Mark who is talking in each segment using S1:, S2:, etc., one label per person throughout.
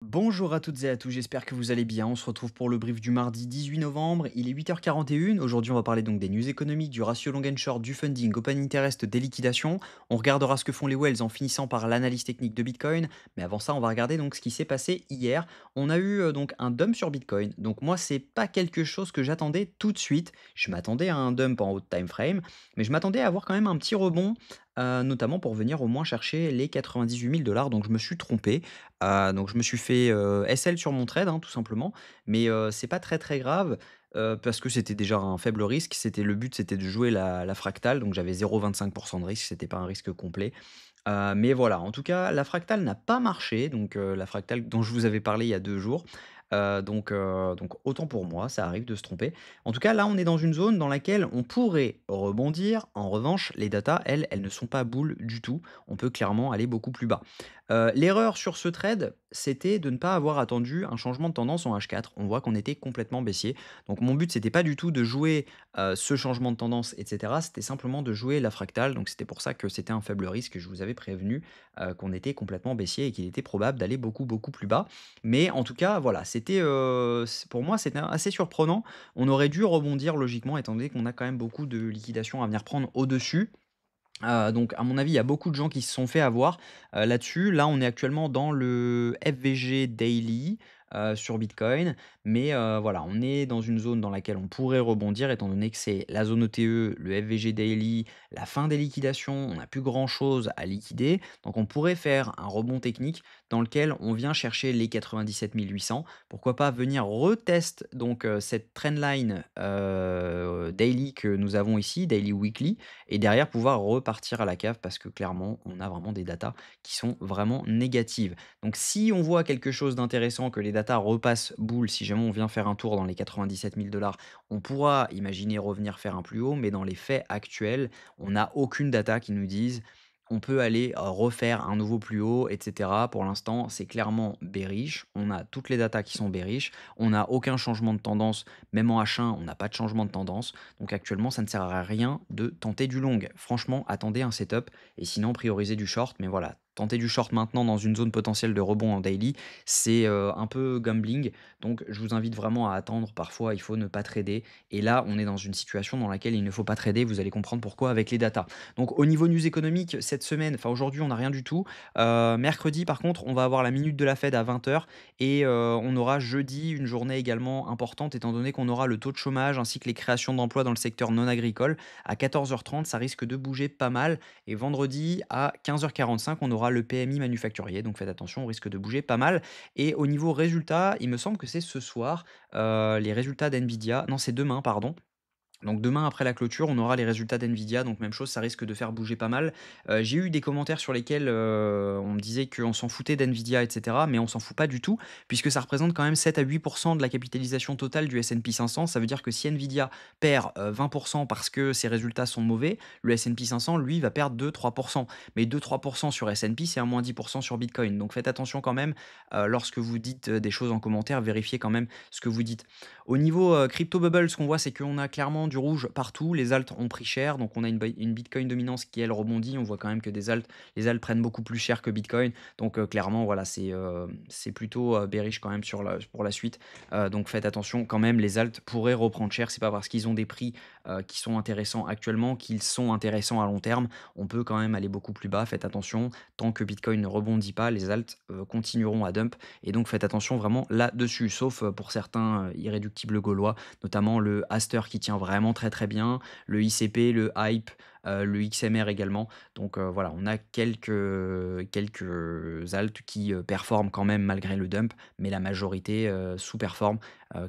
S1: Bonjour à toutes et à tous, j'espère que vous allez bien. On se retrouve pour le brief du mardi 18 novembre. Il est 8h41. Aujourd'hui, on va parler donc des news économiques, du ratio long and short, du funding, open interest, des liquidations. On regardera ce que font les whales en finissant par l'analyse technique de Bitcoin. Mais avant ça, on va regarder donc ce qui s'est passé hier. On a eu donc un dump sur Bitcoin. Donc moi, c'est pas quelque chose que j'attendais tout de suite. Je m'attendais à un dump en haut de time frame, mais je m'attendais à avoir quand même un petit rebond. Notamment pour venir au moins chercher les 98 000 $. Donc je me suis trompé. Donc je me suis fait, SL sur mon trade, hein, tout simplement. Mais, c'est pas très, très grave, parce que c'était déjà un faible risque. Le but, c'était de jouer la fractale, donc j'avais 0,25 de risque, c'était pas un risque complet. Mais voilà, en tout cas, la fractale n'a pas marché, donc, la fractale dont je vous avais parlé il y a 2 jours. Donc autant pour moi, ça arrive de se tromper. En tout cas, là, on est dans une zone dans laquelle on pourrait rebondir. En revanche, les datas, elles ne sont pas bulles du tout. On peut clairement aller beaucoup plus bas. L'erreur sur ce trade, c'était de ne pas avoir attendu un changement de tendance en H4. On voit qu'on était complètement baissier. Donc mon but, c'était pas du tout de jouer, ce changement de tendance et cetera. C'était simplement de jouer la fractale. Donc c'était pour ça que c'était un faible risque. Je vous avais prévenu, qu'on était complètement baissier et qu'il était probable d'aller beaucoup, beaucoup plus bas. Mais en tout cas, voilà, pour moi, c'était assez surprenant. On aurait dû rebondir logiquement étant donné qu'on a quand même beaucoup de liquidations à venir prendre au-dessus. Donc à mon avis, il y a beaucoup de gens qui se sont fait avoir, là-dessus. Là, on est actuellement dans le FVG Daily, sur Bitcoin, mais voilà, on est dans une zone dans laquelle on pourrait rebondir étant donné que c'est la zone ETE, le FVG Daily, la fin des liquidations, on n'a plus grand chose à liquider. Donc on pourrait faire un rebond technique dans lequel on vient chercher les 97 800. Pourquoi pas venir retest donc cette trendline, daily que nous avons ici, daily weekly, et derrière pouvoir repartir à la cave parce que clairement, on a vraiment des datas qui sont vraiment négatives. Donc si on voit quelque chose d'intéressant, que les datas repassent boule, si jamais on vient faire un tour dans les 97 000 $, on pourra imaginer revenir faire un plus haut, mais dans les faits actuels, on n'a aucune data qui nous dise on peut aller refaire un nouveau plus haut, etc. Pour l'instant, c'est clairement bearish. On a toutes les datas qui sont bearish. On n'a aucun changement de tendance. Même en H1, on n'a pas de changement de tendance. Donc actuellement, ça ne sert à rien de tenter du long. Franchement, attendez un setup et sinon priorisez du short. Mais voilà, tenter du short maintenant dans une zone potentielle de rebond en daily, c'est un peu gambling. Donc je vous invite vraiment à attendre. Parfois, il faut ne pas trader. Et là, on est dans une situation dans laquelle il ne faut pas trader. Vous allez comprendre pourquoi avec les datas. Donc au niveau news économique, cette semaine, enfin aujourd'hui, on n'a rien du tout. Mercredi, par contre, on va avoir la minute de la Fed à 20 h et on aura jeudi une journée également importante étant donné qu'on aura le taux de chômage ainsi que les créations d'emplois dans le secteur non agricole. À 14h30, ça risque de bouger pas mal. Et vendredi, à 15h45, on aura le PMI manufacturier. Donc faites attention, on risque de bouger pas mal. Et au niveau résultat, il me semble que c'est ce soir, les résultats d'NVIDIA. Non, c'est demain, pardon. Donc demain après la clôture, on aura les résultats d'NVIDIA, donc même chose, ça risque de faire bouger pas mal. J'ai eu des commentaires sur lesquels, on me disait qu'on s'en foutait d'NVIDIA et cetera, mais on s'en fout pas du tout puisque ça représente quand même 7 à 8 de la capitalisation totale du S&P 500. Ça veut dire que si NVIDIA perd, 20 parce que ses résultats sont mauvais, le S&P 500 lui va perdre 2-3. Mais 2-3 sur S&P, c'est un moins 10 sur Bitcoin. Donc faites attention quand même, lorsque vous dites, des choses en commentaire, vérifiez quand même ce que vous dites. Au niveau, crypto bubble, ce qu'on voit, c'est qu'on a clairement du rouge partout. Les alts ont pris cher, donc on a une Bitcoin dominance qui, elle, rebondit. On voit quand même que les alts prennent beaucoup plus cher que Bitcoin. Donc, clairement, voilà, c'est plutôt bearish quand même pour la suite. Donc faites attention quand même, les alts pourraient reprendre cher. C'est pas parce qu'ils ont des prix qui sont intéressants actuellement qu'ils sont intéressants à long terme. On peut quand même aller beaucoup plus bas. Faites attention, tant que Bitcoin ne rebondit pas, les alts continueront à dump. Et donc faites attention vraiment là-dessus, sauf pour certains irréductibles gaulois, notamment le Aster qui tient vraiment très très bien, le ICP, le Hype, le XMR également. Donc voilà, on a quelques alts qui performent quand même malgré le dump, mais la majorité sous-performe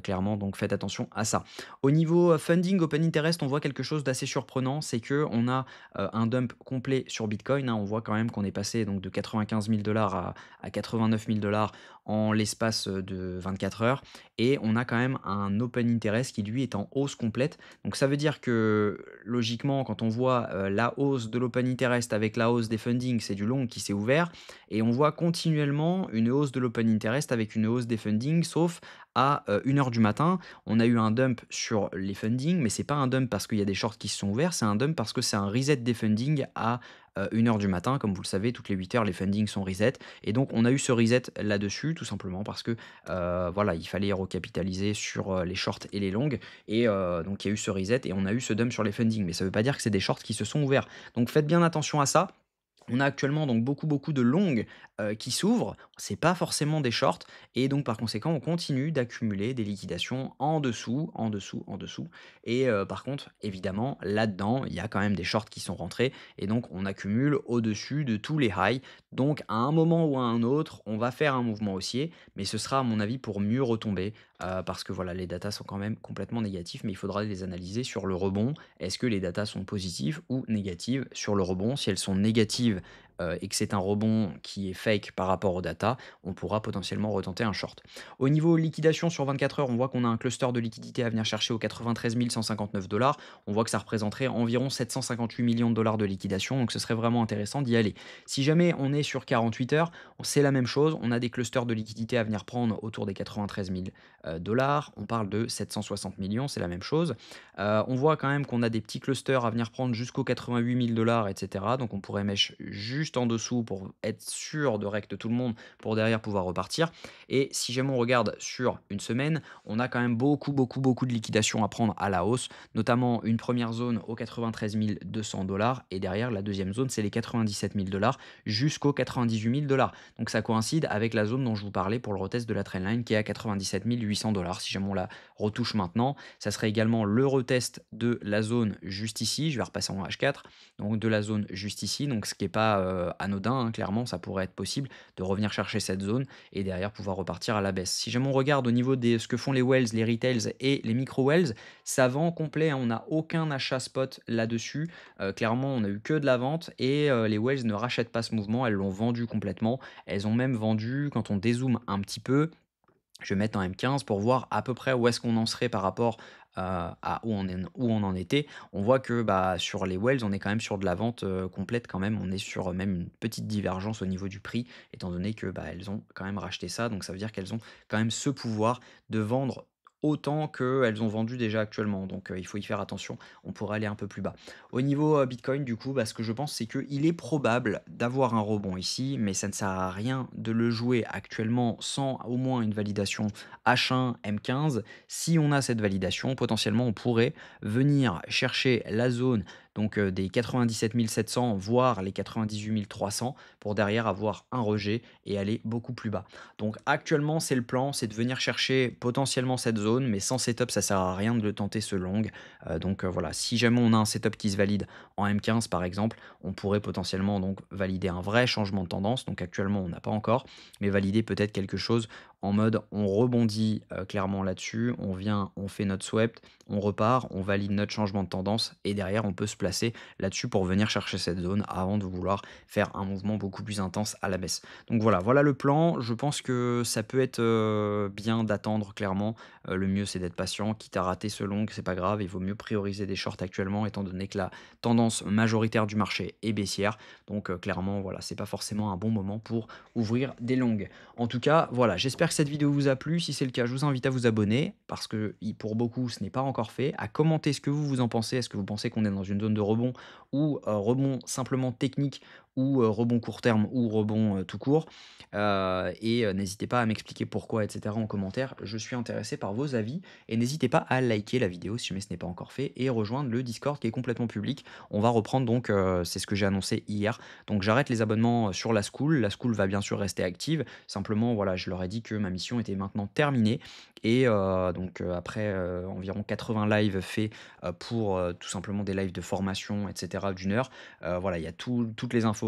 S1: clairement, donc faites attention à ça. Au niveau funding, open interest, on voit quelque chose d'assez surprenant, c'est que on a un dump complet sur Bitcoin, hein. On voit quand même qu'on est passé donc de 95 000 $ à 89 000 $ en l'espace de 24 heures. Et on a quand même un open interest qui lui est en hausse complète. Donc ça veut dire que logiquement, quand on voit la hausse de l'open interest avec la hausse des fundings, c'est du long qui s'est ouvert. Et on voit continuellement une hausse de l'open interest avec une hausse des fundings, sauf à 1 h du matin. On a eu un dump sur les fundings, mais c'est pas un dump parce qu'il y a des shorts qui se sont ouverts, c'est un dump parce que c'est un reset des fundings à 1 h du matin. Comme vous le savez, toutes les 8 heures, les fundings sont reset. Et donc, on a eu ce reset là-dessus, tout simplement parce que voilà, il fallait recapitaliser sur les shorts et les longues. Et donc, il y a eu ce reset et on a eu ce dump sur les fundings. Mais ça ne veut pas dire que c'est des shorts qui se sont ouverts. Donc, faites bien attention à ça. On a actuellement donc beaucoup de longues, qui s'ouvrent. C'est pas forcément des shorts et donc par conséquent, on continue d'accumuler des liquidations en dessous, en dessous, en dessous et par contre, évidemment, là-dedans, il y a quand même des shorts qui sont rentrés et donc on accumule au-dessus de tous les highs. Donc à un moment ou à un autre, on va faire un mouvement haussier, mais ce sera à mon avis pour mieux retomber, parce que voilà, les datas sont quand même complètement négatifs, mais il faudra les analyser sur le rebond. Est-ce que les datas sont positives ou négatives sur le rebond? Si elles sont négatives, et que c'est un rebond qui est fake par rapport aux datas, on pourra potentiellement retenter un short. Au niveau liquidation sur 24 heures, on voit qu'on a un cluster de liquidité à venir chercher aux 93 159 $. On voit que ça représenterait environ 758 millions de dollars de liquidation, donc ce serait vraiment intéressant d'y aller. Si jamais on est sur 48 heures, c'est la même chose. On a des clusters de liquidité à venir prendre autour des 93 000 dollars. On parle de 760 millions, c'est la même chose. On voit quand même qu'on a des petits clusters à venir prendre jusqu'aux 88 000 dollars, etc. Donc on pourrait mèche juste en dessous pour être sûr de rect tout le monde pour derrière pouvoir repartir. Et si jamais on regarde sur une semaine, on a quand même beaucoup de liquidations à prendre à la hausse, notamment une première zone aux 93 200 dollars et derrière la deuxième zone, c'est les 97 000 dollars jusqu'aux 98 000 dollars. Donc ça coïncide avec la zone dont je vous parlais pour le retest de la trendline qui est à 97 800 dollars. Si jamais on la retouche maintenant, ça serait également le retest de la zone juste ici. Je vais repasser en H4, donc de la zone juste ici. Donc ce qui n'est pas anodin, hein, clairement, ça pourrait être possible de revenir chercher cette zone et derrière pouvoir repartir à la baisse. Si jamais on regarde au niveau de ce que font les wells, les retails et les micro-wells, ça vend complet, hein, on n'a aucun achat spot là-dessus. Clairement, on n'a eu que de la vente et les wells ne rachètent pas ce mouvement, elles l'ont vendu complètement. Elles ont même vendu, quand on dézoome un petit peu, je vais mettre en M15 pour voir à peu près où est-ce qu'on en serait par rapport à où on en était. On voit que bah, sur les wells, on est quand même sur de la vente complète quand même. On est sur même une petite divergence au niveau du prix, étant donné que bah, elles ont quand même racheté ça. Donc ça veut dire qu'elles ont quand même ce pouvoir de vendre autant qu'elles ont vendu déjà actuellement. Donc il faut y faire attention. On pourrait aller un peu plus bas. Au niveau Bitcoin, du coup, bah, ce que je pense, c'est qu'il est probable d'avoir un rebond ici, mais ça ne sert à rien de le jouer actuellement sans au moins une validation H1, M15. Si on a cette validation, potentiellement, on pourrait venir chercher la zone donc des 97 700, voire les 98 300, pour derrière avoir un rejet et aller beaucoup plus bas. Donc actuellement, c'est le plan, c'est de venir chercher potentiellement cette zone, mais sans setup, ça sert à rien de le tenter ce long. Donc voilà, si jamais on a un setup qui se valide en M15 par exemple, on pourrait potentiellement donc valider un vrai changement de tendance. Donc actuellement, on n'a pas encore, mais valider peut-être quelque chose en mode on rebondit clairement là-dessus, on vient, on fait notre swept, on repart, on valide notre changement de tendance et derrière on peut se placer là-dessus pour venir chercher cette zone avant de vouloir faire un mouvement beaucoup plus intense à la baisse. Donc voilà le plan. Je pense que ça peut être bien d'attendre clairement. Le mieux c'est d'être patient, quitte à rater ce long, c'est pas grave, il vaut mieux prioriser des shorts actuellement étant donné que la tendance majoritaire du marché est baissière. Donc clairement voilà, c'est pas forcément un bon moment pour ouvrir des longues. En tout cas, voilà, j'espère que cette vidéo vous a plu. Si c'est le cas, je vous invite à vous abonner parce que pour beaucoup, ce n'est pas encore fait. À commenter ce que vous en pensez. Est-ce que vous pensez qu'on est dans une zone de rebond ou rebond simplement technique ou rebond court terme ou rebond tout court. Et n'hésitez pas à m'expliquer pourquoi, etc. en commentaire. Je suis intéressé par vos avis et n'hésitez pas à liker la vidéo si jamais ce n'est pas encore fait et rejoindre le Discord qui est complètement public. On va reprendre donc, c'est ce que j'ai annoncé hier. Donc j'arrête les abonnements sur la school. La school va bien sûr rester active. Simplement, voilà, je leur ai dit que ma mission était maintenant terminée. Et donc après environ 80 lives faits pour tout simplement des lives de formation, etc. d'une heure. Voilà, il y a toutes les informations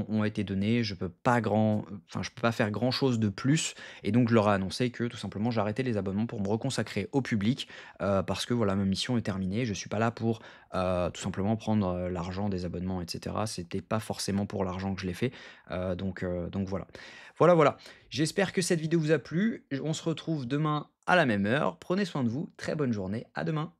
S1: ont été données. Je peux pas je peux pas faire grand chose de plus. Et donc je leur ai annoncé que tout simplement j'arrêtais les abonnements pour me reconsacrer au public parce que voilà, ma mission est terminée. Je suis pas là pour tout simplement prendre l'argent des abonnements, etc. C'était pas forcément pour l'argent que je l'ai fait. Donc voilà. Voilà. J'espère que cette vidéo vous a plu. On se retrouve demain à la même heure. Prenez soin de vous. Très bonne journée. À demain.